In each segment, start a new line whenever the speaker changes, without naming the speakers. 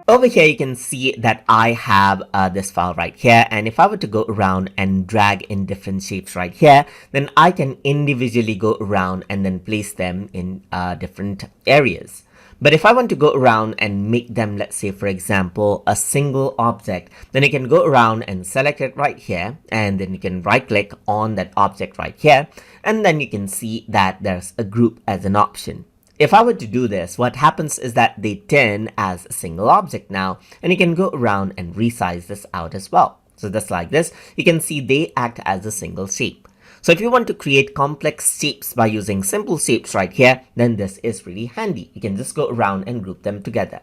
Over here, you can see that I have this file right here. And if I were to go around and drag in different shapes right here, then I can individually go around and then place them in different areas. But if I want to go around and make them, let's say, for example, a single object, then you can go around and select it right here. And then you can right click on that object right here. And then you can see that there's a group as an option. If I were to do this, what happens is that they turn as a single object now, and you can go around and resize this out as well. So just like this, you can see they act as a single shape. So if you want to create complex shapes by using simple shapes right here, then this is really handy. You can just go around and group them together.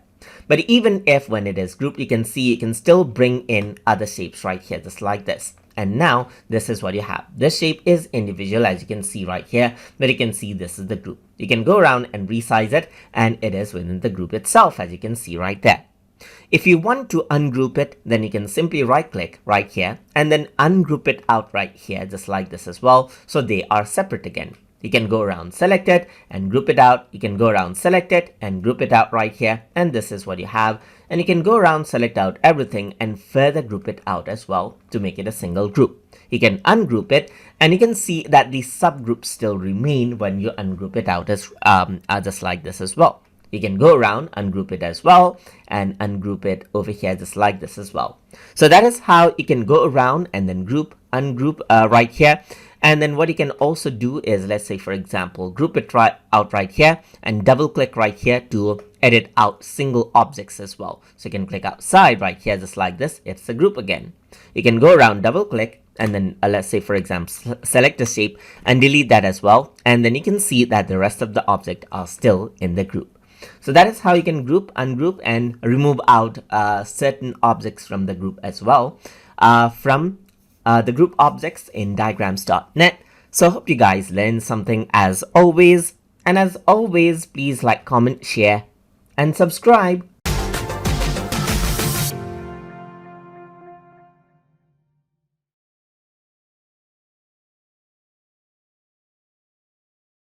But even if when it is grouped, you can see you can still bring in other shapes right here, just like this. And now this is what you have. This shape is individual, as you can see right here, but you can see this is the group. You can go around and resize it, and it is within the group itself, as you can see right there. If you want to ungroup it, then you can simply right click right here and then ungroup it out right here, just like this as well. So they are separate again. You can go around, select it and group it out. You can go around, select it and group it out right here. And this is what you have. And you can go around, select out everything and further group it out as well to make it a single group. You can ungroup it and you can see that the subgroups still remain when you ungroup it out as just like this as well. You can go around, ungroup it as well, and ungroup it over here just like this as well. So that is how you can go around and then group, ungroup right here. And then what you can also do is, let's say, for example, group it out right here and double click right here to edit out single objects as well. So you can click outside right here just like this. It's a group again. You can go around, double click, and then let's say, for example, select a shape and delete that as well. And then you can see that the rest of the object are still in the group. So that is how you can group, ungroup, and remove out certain objects from the group as well from the group objects in diagrams.net. So I hope you guys learned something as always. And as always, please like, comment, share, and subscribe.